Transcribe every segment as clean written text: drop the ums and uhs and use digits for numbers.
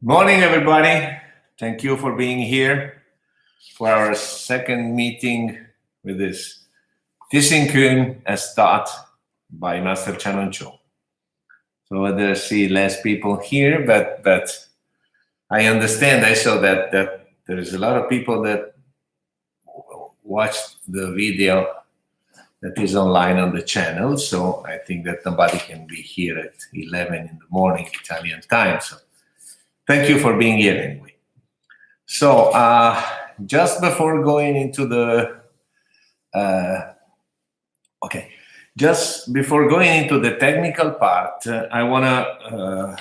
Morning, everybody. Thank you for being here for our second meeting with this Tit Sin Kuen as taught by Master Chan Hon Chung. So I see less people here, but I understand. I saw that there is a lot of people that watched the video that is online on the channel. So I think that nobody can be here at 11 in the morning Italian time. So thank you for being here anyway. So just before going into the just before going into the technical part, I want to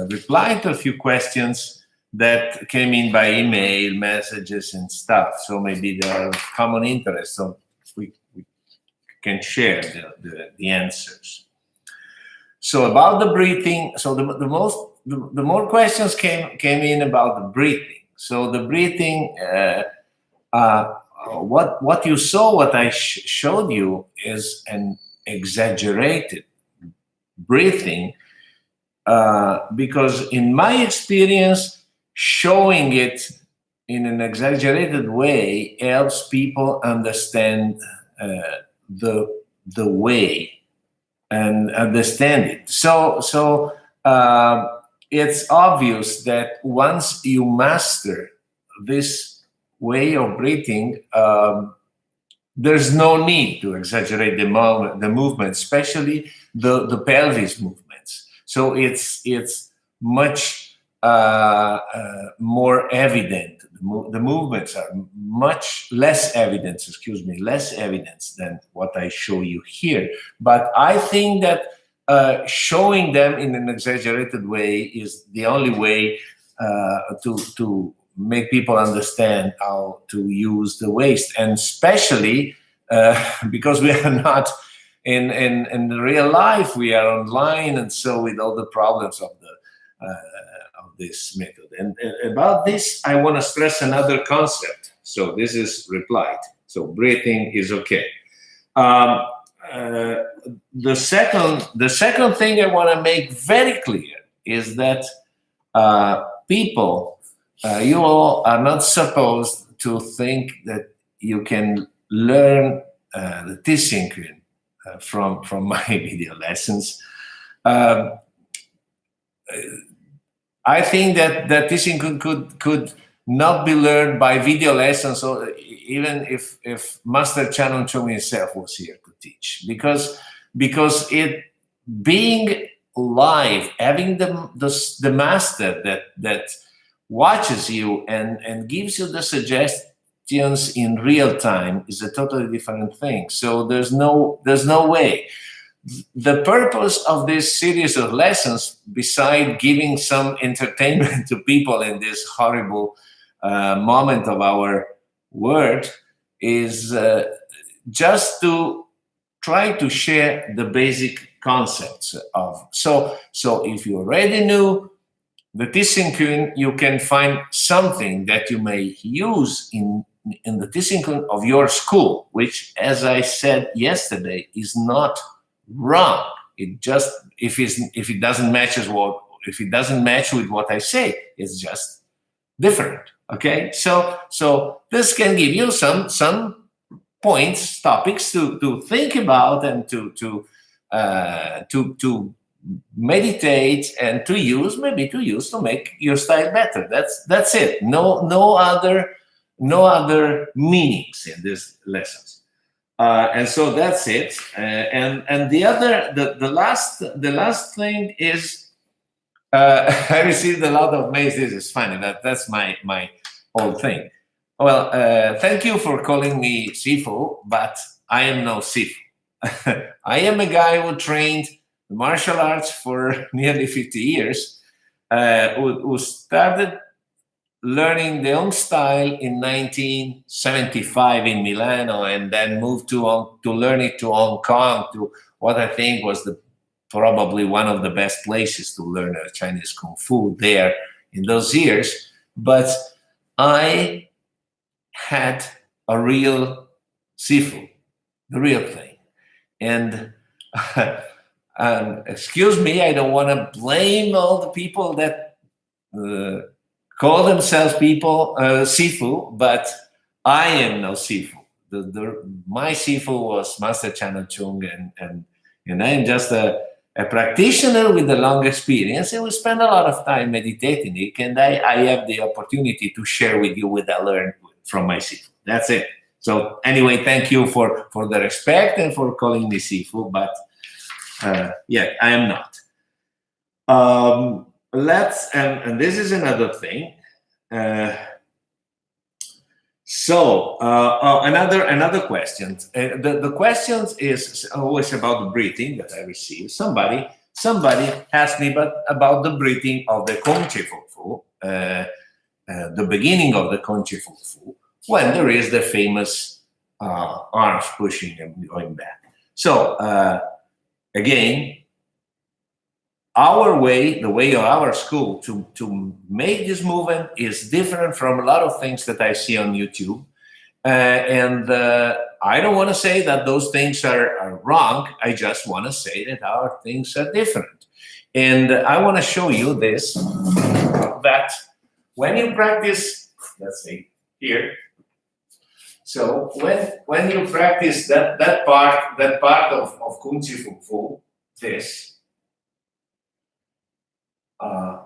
reply to a few questions that came in by email, messages, and stuff. So maybe they are of common interest, so we can share the answers. So about the breathing, so the more questions came in about the breathing. So the breathing, what you saw, what I showed you is an exaggerated breathing, because in my experience, showing it in an exaggerated way helps people understand the way and understand it. So it's obvious that once you master this way of breathing, there's no need to exaggerate the movement, especially the pelvis movements. So it's much more evident. The movements are much less evidence, less evidence than what I show you here. But I think that showing them in an exaggerated way is the only way to make people understand how to use the waist, and especially because we are not in real life, we are online, and so with all the problems of this method. And about this, I want to stress another concept. So this is replied. So breathing is okay. The second thing I want to make very clear is that people, you all are not supposed to think that you can learn the Tit Sin Kuen from my video lessons. I think that Tit Sin Kuen could not be learned by video lessons, or even if Master Chan Hon Chung himself was here to teach, because it being live, having the master that watches you and gives you the suggestions in real time is a totally different thing. So there's no way. The purpose of this series of lessons, beside giving some entertainment to people in this horrible moment of our world, is just to try to share the basic concepts of. So if you already knew the Tit Sin Kuen, you can find something that you may use in the Tit Sin Kuen of your school, which, as I said yesterday, is not wrong. It just if it doesn't match with what I say, it's just different. Okay, so this can give you some points, topics to think about and to meditate and to use to make your style better. That's it. No other meanings in these lessons. And so that's it. And the last thing is, I received a lot of mails. This is funny. That's my old thing. Well, thank you for calling me Sifu, but I am no Sifu. I am a guy who trained martial arts for nearly 50 years, who started learning the Hung style in 1975 in Milano, and then moved to learn it to Hong Kong, to what I think was probably one of the best places to learn Chinese Kung Fu there in those years. But I had a real Sifu, the real thing. And excuse me, I don't want to blame all the people that call themselves people Sifu, but I am no Sifu. My Sifu was Master Chan Hon Chung, and I am just a practitioner with a long experience, and we spend a lot of time meditating, and I have the opportunity to share with you what I learned from my Sifu. That's it. So anyway, thank you for the respect and for calling me Sifu, but yeah, I am not. Let's and this is another thing. Another question. The questions is always about the breathing that I receive. Somebody asked me about the breathing of the Kong Chi Fu Fu, the beginning of the Kong Chi Fu Fu, when there is the famous arms pushing and going back. So again, our way, the way of our school to make this movement is different from a lot of things that I see on YouTube. And I don't want to say that those things are wrong. I just want to say that our things are different. And I want to show you this, that when you practice, let's say here. So when you practice that part of Kung Chi Fu Fu, this,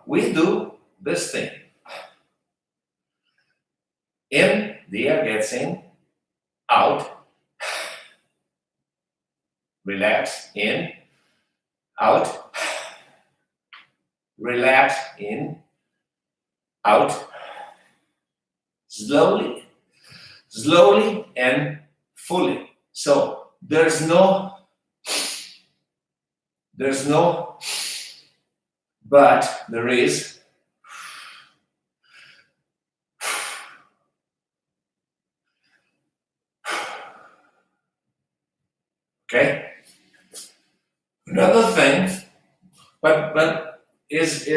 we do this thing. In, the air gets in, out, relax, in, out, relax, in, out, slowly, and fully. So there's no, but there is. Okay. Another thing, but is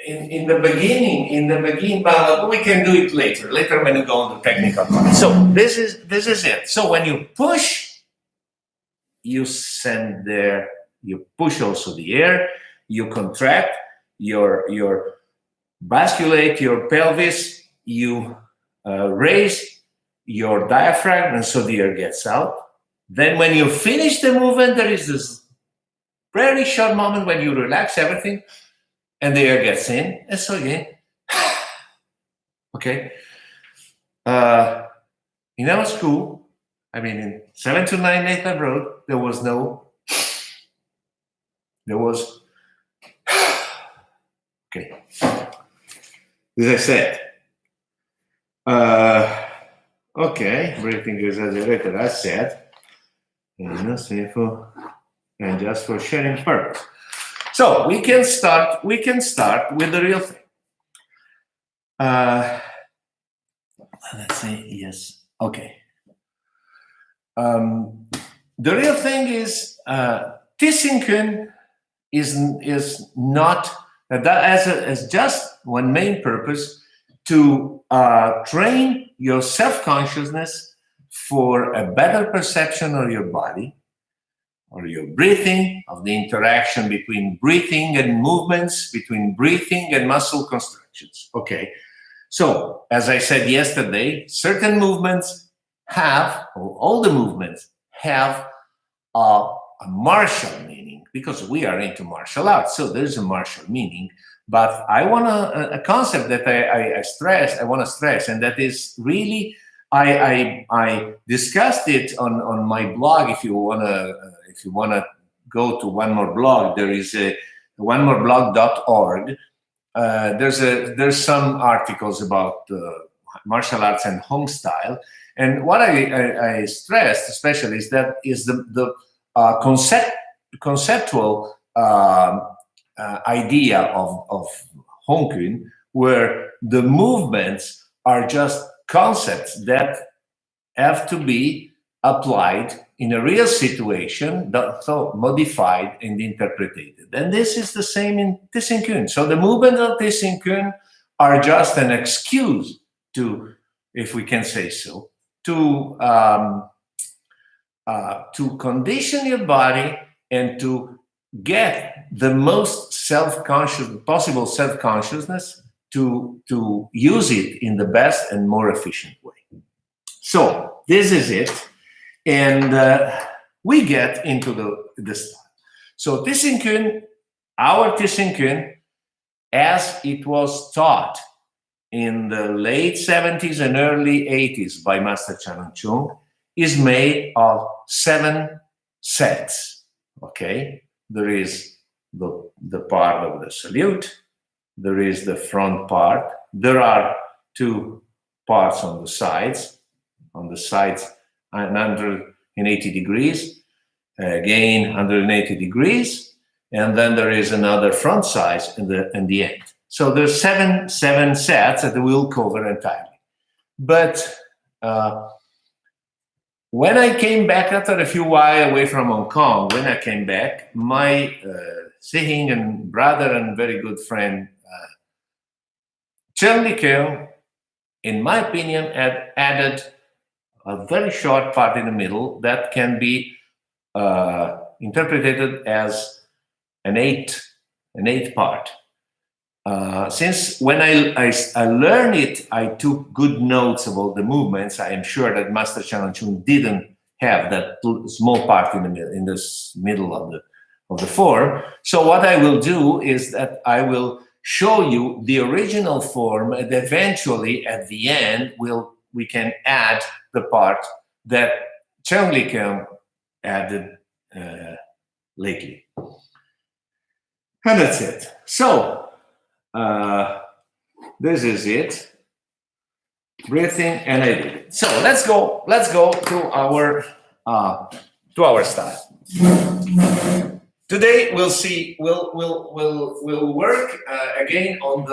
in the beginning, but we can do it later when you go on the technical part. So this is it. So when you push, you send there. You push also the air, you contract, your basculate your pelvis, you raise your diaphragm, and so the air gets out. Then when you finish the movement, there is this very short moment when you relax everything, and the air gets in, and so again. Okay. In our school, I mean, in 729 Nathan Road, there was okay. As I said, okay, breathing exaggerated, I said, and just for sharing purpose. So we can start with the real thing. Let's say yes. Okay. The real thing is Tit Sin Kuen is not that as just one main purpose to train your self-consciousness for a better perception of your body or your breathing, of the interaction between breathing and movements, between breathing and muscle constructions. Okay, so as I said yesterday, certain movements have, or all the movements have a martial meaning, because we are into martial arts, so there's a martial meaning. But I want a concept that I want to stress, and that is really, I discussed it on my blog. If you wanna go to One More Blog, there is a onemoreblog.org. There's some articles about martial arts and home style, and what I stressed especially is that the conceptual idea of Hung Kuen, where the movements are just concepts that have to be applied in a real situation, so modified and interpreted. And this is the same in Tit Sin Kuen. So the movements of Tit Sin Kuen are just an excuse to, if we can say so, to condition your body and to get the most self-conscious, possible self-consciousness to use it in the best and more efficient way. So this is it. And we get into the style. So Tit Sin Kuen, our Tit Sin Kuen, as it was taught in the late 70s and early 80s by Master Chan Hon Chung, is made of 7 sets. Okay, there is the part of the salute, there is the front part, there are 2 parts on the sides, 180 degrees, again 180 degrees, and then there is another front side in the end. So there's seven sets that we'll cover entirely. But when I came back after a few while away from Hong Kong, when I came back, my si-hing and brother and very good friend Cheung Yee Keung, in my opinion, had added a very short part in the middle that can be interpreted as an eighth part. Since when I learned it, I took good notes about the movements. I am sure that Master Chan Hon Chung didn't have that small part in the middle of the form. So what I will do is that I will show you the original form, and eventually at the end we can add the part that Cheung Yee Keung added lately. And that's it. So this is it. Breathing, and I did it. So let's go to our style. Today we'll see. We'll work again on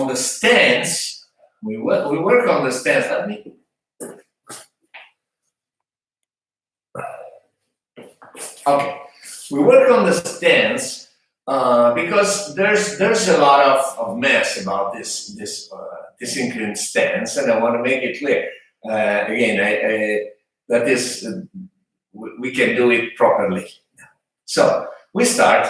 the stance. We work on the stance. Let me. Okay, we work on the stance. Because there's a lot of mess about this Tit Sin Kuen stance, and I want to make it clear. Again, that is we can do it properly. So we start.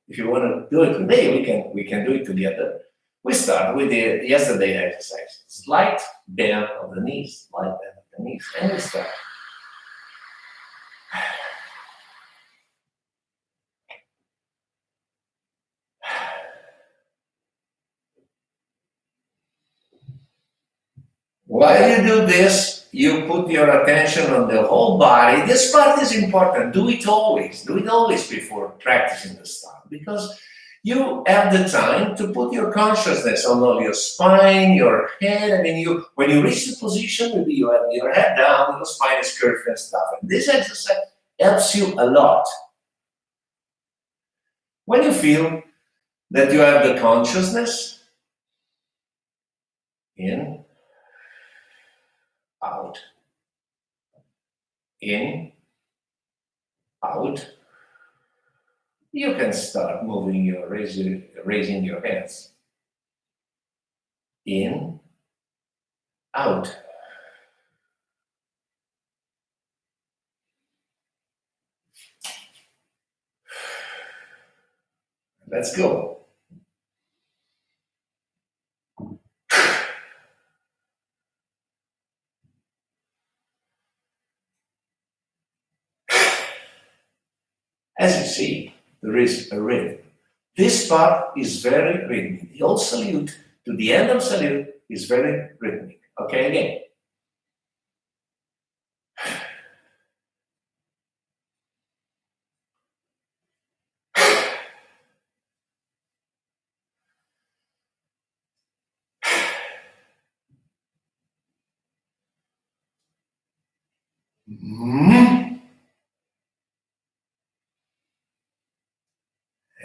If you want to do it today, we can do it together. We start with the yesterday exercise: slight bend of the knees, slight bend of the knees, and we start. While you do this, you put your attention on the whole body. This part is important. Do it always. Do it always before practicing the style, because you have the time to put your consciousness on all your spine, your head. I mean, when you reach the position, maybe you have your head down, your spine is curved and stuff. And this exercise helps you a lot. When you feel that you have the consciousness, in, out, in, out, you can start moving raising your hands. In, out. Let's go. As you see, there is a rhythm. This part is very rhythmic. The whole salute to the end of salute is very rhythmic. Okay, again.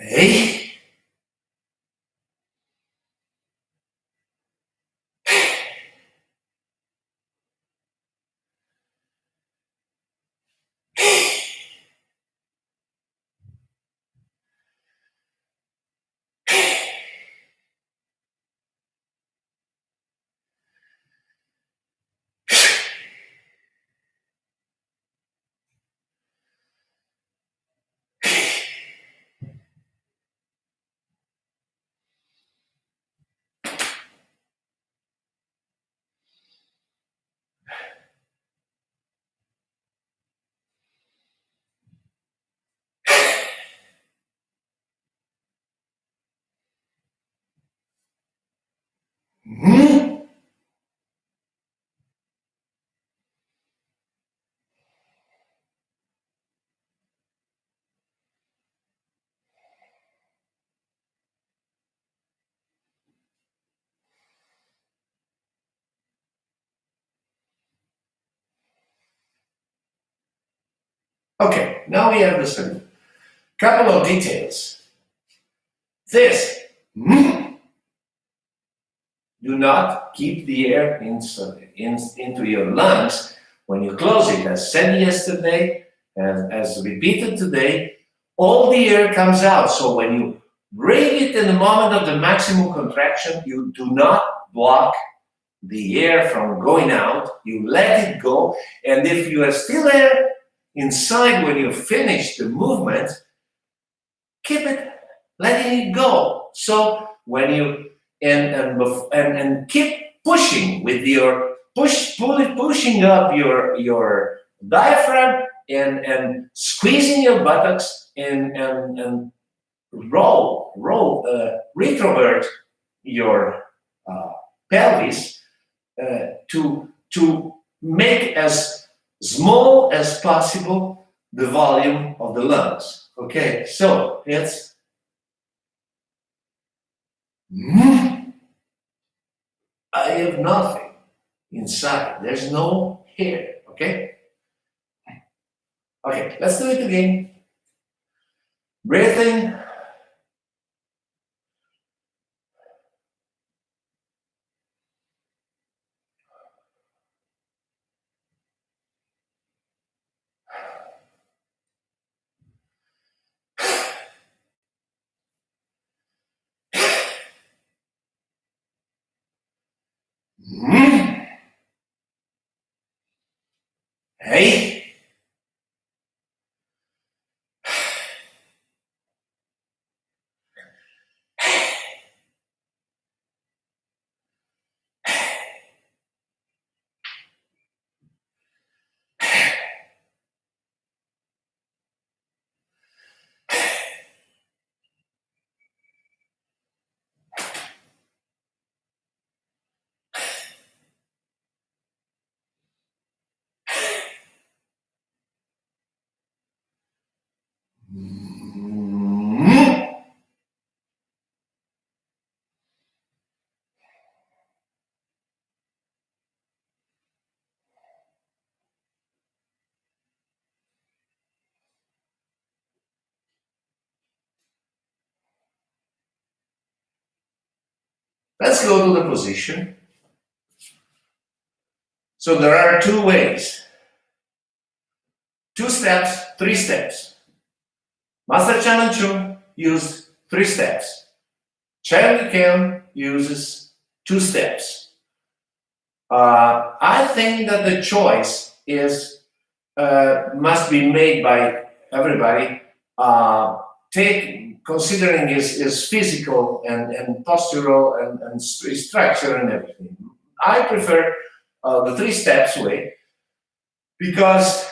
Hey. Okay, now we have the salute. Couple of details. This, do not keep the air into your lungs when you close it. As said yesterday, and as repeated today, all the air comes out. So when you bring it in the moment of the maximum contraction, you do not block the air from going out. You let it go. And if you have still air inside when you finish the movement, keep it, letting it go. So when you and keep pushing with your pushing up your diaphragm and squeezing your buttocks and retrovert your pelvis to make as small as possible the volume of the lungs. Okay, so it's I have nothing inside. There's no hair. Okay? Okay, let's do it again. Breathing. Hey. Let's go to the position. So there are two ways. 2 steps, 3 steps. Master Chan Hon Chung used 3 steps. Cheung Yee Keung uses 2 steps. I think that the choice is must be made by everybody. Considering his physical and postural and structure and everything. I prefer the 3 steps way because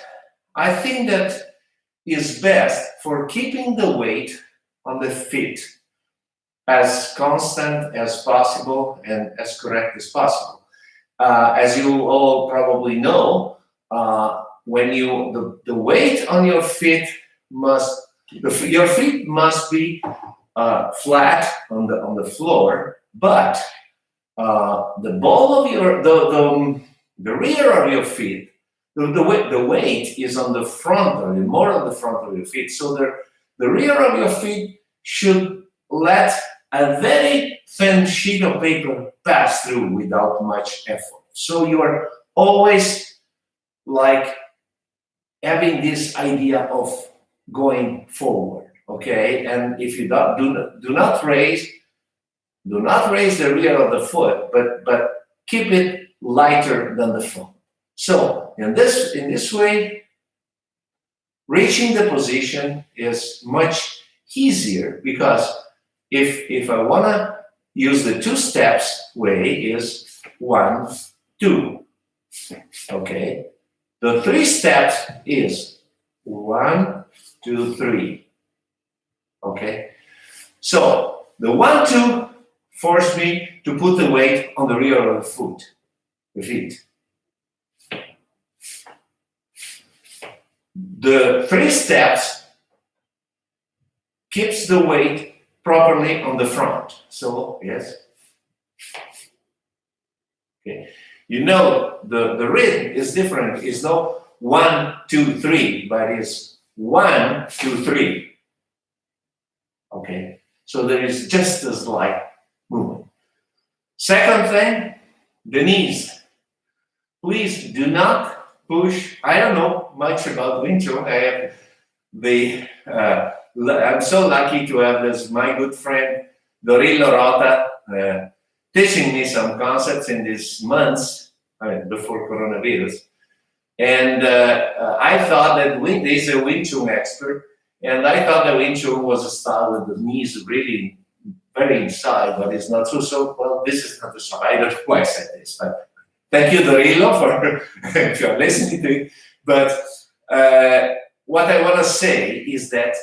I think that is best for keeping the weight on the feet as constant as possible and as correct as possible. As you all probably know, when the weight on your feet your feet must be flat on the floor, but the ball of the rear of your feet, the weight is on the front, or more on the front of your feet. So the rear of your feet should let a very thin sheet of paper pass through without much effort. So you are always like having this idea of going forward, okay? And if you do not raise the rear of the foot, but keep it lighter than the front. So in this way, reaching the position is much easier because if I wanna use the 2 steps way is 1, 2, okay? The 3 steps is 1, 2, 3, okay? So the 1, 2 forced me to put the weight on the rear of the feet. The 3 steps keeps the weight properly on the front. So, yes. Okay. You know, the rhythm is different. It's not 1, 2, 3, but it's 1, 2, 3. Okay, so there is just a slight movement. Second thing, the knees. Please do not push. I don't know much about Wing Chun. I'm so lucky to have this, my good friend Dorillo Rota, teaching me some concepts in these months, before coronavirus. And I thought that he's a Wing Chun expert, and I thought that Wing Chun was a style with the knees really very inside, but it's not true. So, well, this is not the style. I don't know why I said this, but thank you, Dorillo, for if you're listening to it. But what I want to say is that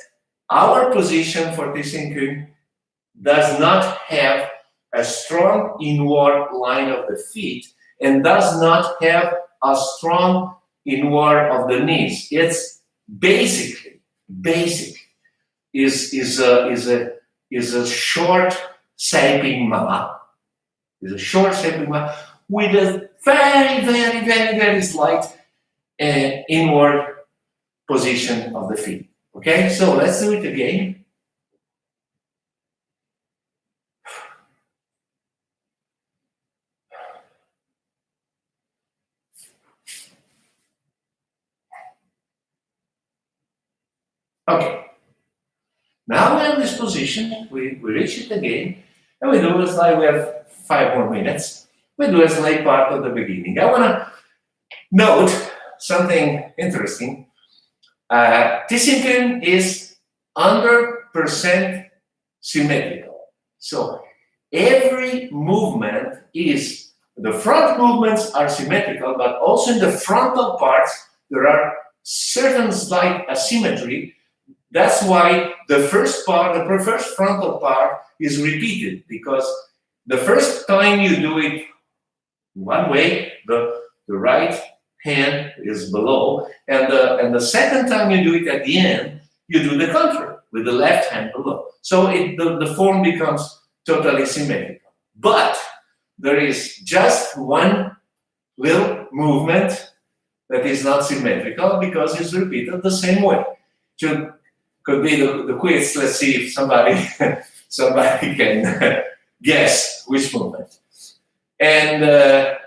our position for Tit Sin Kuen does not have a strong inward line of the feet and does not have a strong inward of the knees. It's basically is a short si-hing ma. Is a short si-hing ma with a very slight inward position of the feet. Okay, so let's do it again. Okay, now we're in this position, we reach it again, and we do it's like we have 5 more minutes. We do a slight part of the beginning. I want to note something interesting. Tit Sin Kuen is 100% symmetrical. So every movement is, the front movements are symmetrical, but also in the frontal parts, there are certain slight asymmetry. That's why the first part, the first frontal part is repeated, because the first time you do it one way, the right hand is below, and the second time you do it at the end, you do the contrary, with the left hand below. So the form becomes totally symmetrical. But there is just one little movement that is not symmetrical because it's repeated the same way. Could be the quiz. Let's see if somebody can guess which movement. And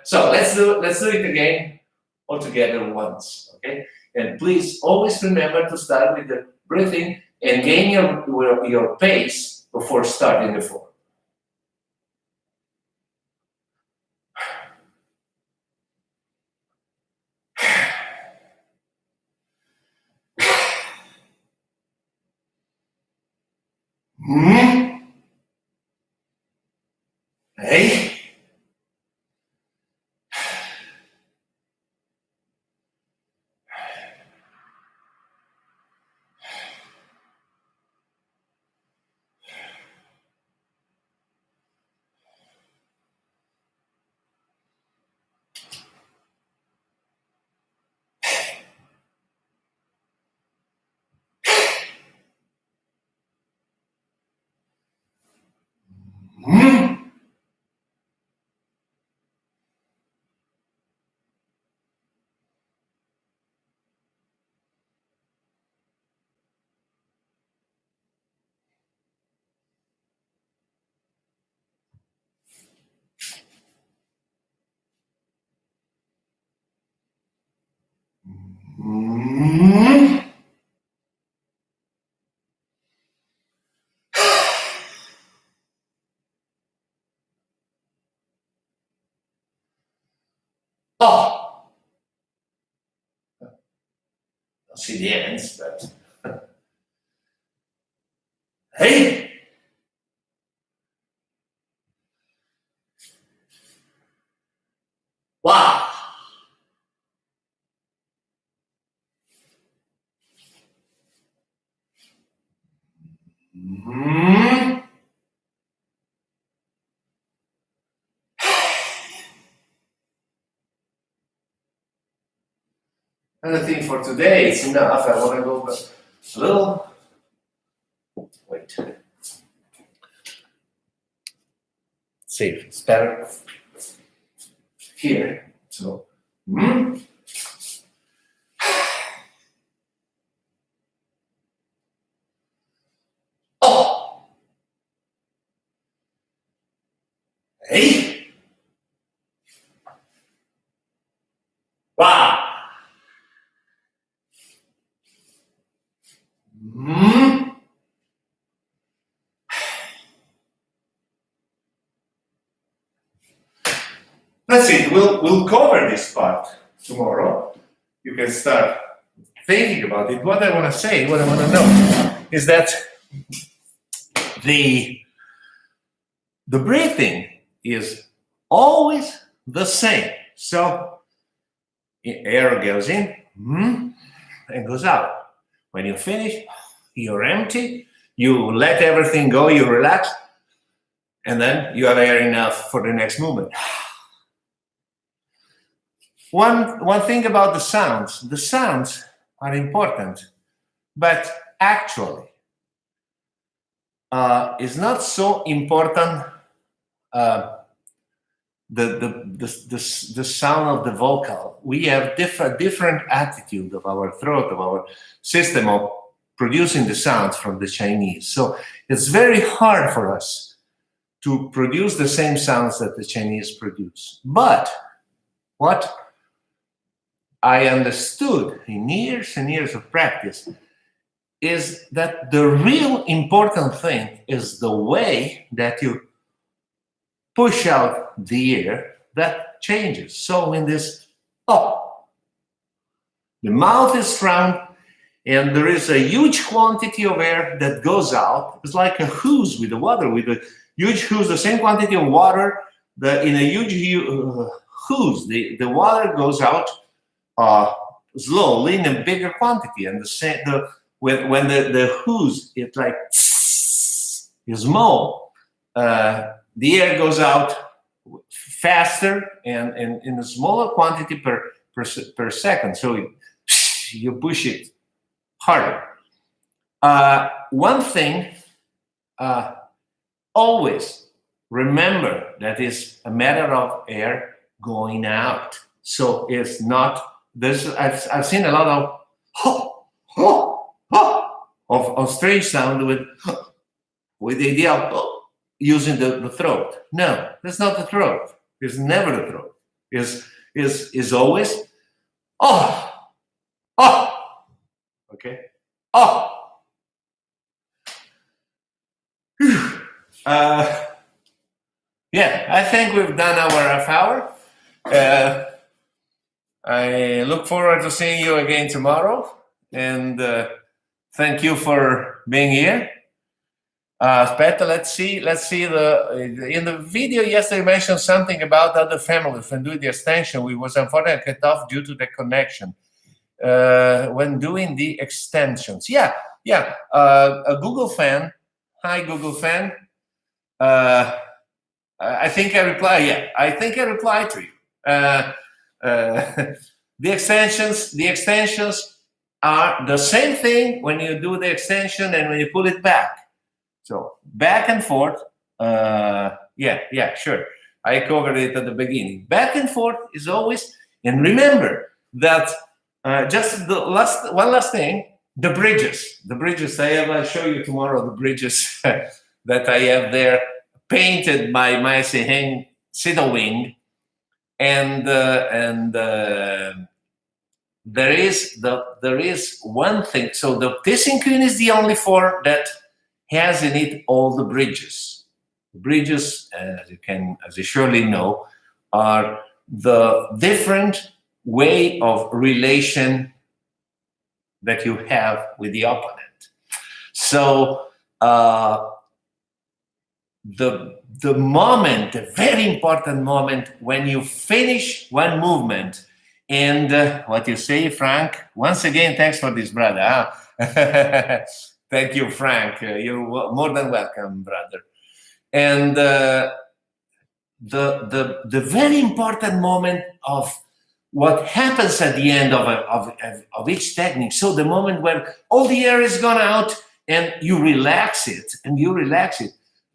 so let's do it again all together once. Okay, and please always remember to start with the breathing and gain your pace before starting the form. Hey. Oh, I'll see the ends, but hey. Wow. And I think for today it's enough. I want to go a little. Wait. See if it's better here. So. Hey. Wow. That's it. We'll cover this part tomorrow. You can start thinking about it. What I want to say, what I want to know, is that the breathing is always the same. So air goes in and goes out. When you finish, you're empty. You let everything go. You relax, and then you have air enough for the next movement. One thing about the sounds are important, but actually it's not so important the sound of the vocal. We have different attitude of our throat, of our system of producing the sounds from the Chinese. So it's very hard for us to produce the same sounds that the Chinese produce. But what I understood in years and years of practice is that the real important thing is the way that you push out the air that changes. So in this, the mouth is round and there is a huge quantity of air that goes out. It's like a hose with the water, with a huge hose, the same quantity of water, in a huge hose, the water goes out slowly in a bigger quantity, and when the hose it like is small, the air goes out faster and in a smaller quantity per second. So you push it harder. One thing, always remember that is a matter of air going out. So it's not. I've seen a lot of strange sound with the idea of using the throat. No, that's not the throat. It's never the throat. Is always okay. Yeah, I think we've done our half hour. I look forward to seeing you again tomorrow, and thank you for being here. Aspetta, let's see in the video yesterday you mentioned something about other families when doing the extension. We was unfortunately cut off due to the connection when doing the extensions. Yeah. A Google fan. Hi, Google fan. I think I reply. Yeah, I think I replied to you. The extensions are the same thing when you do the extension and when you pull it back. So back and forth. Yeah, sure. I covered it at the beginning. Back and forth is always, and remember that just one last thing, the bridges. I'll show you tomorrow the bridges that I have there painted by my si-hing Siddle wing. And there is one thing. So the Tit Sin Kuen is the only form that has in it all the bridges. The bridges, as you surely know, are the different way of relation that you have with the opponent. So the moment, a very important moment, when you finish one movement, and what you say, Frank? Once again, thanks for this, brother. Thank you, Frank. You're more than welcome, brother. And the very important moment of what happens at the end of each technique. So the moment when all the air is gone out and you relax it,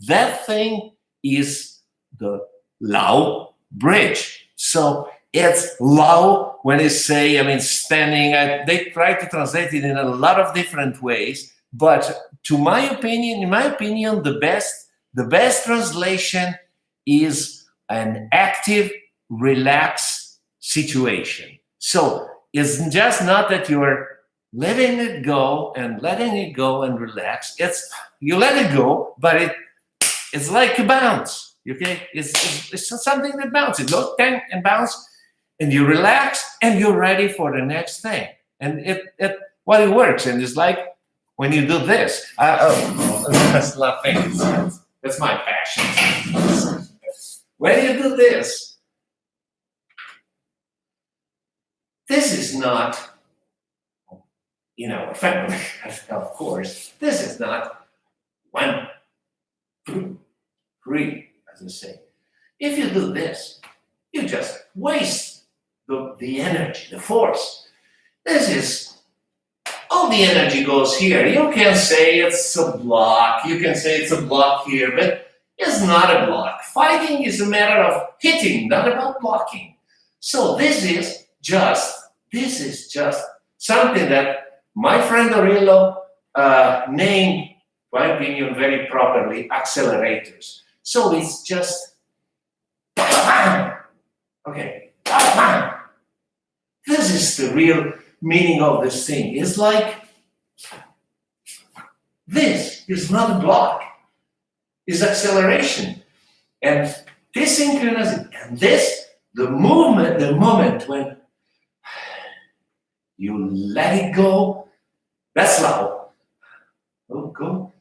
that thing is the Lao bridge. So it's Lao when they say, standing. They try to translate it in a lot of different ways, but in my opinion, the best translation is an active, relaxed situation. So it's just not that you're letting it go and relax. It's you let it go, but it's like a bounce. Okay, it's something that bounces. It goes bang and bounce, and you relax, and you're ready for the next thing. And it works. And it's like when you do this. That's nothing. That's my passion. When you do this, this is not, family, of course. This is not 1, 2, 3, as I say. If you do this, you just waste the energy, the force. This is, all the energy goes here. You can say it's a block. You can say it's a block here, but it's not a block. Fighting is a matter of hitting, not about blocking. So this is just something that my friend Aurelio named, my opinion, very properly, accelerators. So it's just, okay, this is the real meaning of this thing. It's like, this is not a block, it's acceleration. And this synchronizing, and this, the moment when you let it go, that's slow. Oh, go.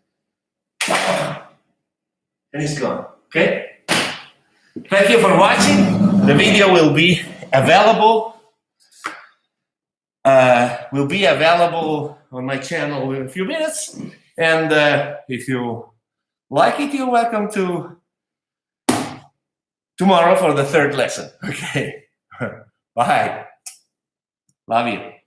And it's gone. Okay? Thank you for watching. The video will be available. On my channel in a few minutes. And if you like it, you're welcome to tomorrow for the third lesson. Okay. Bye. Love you.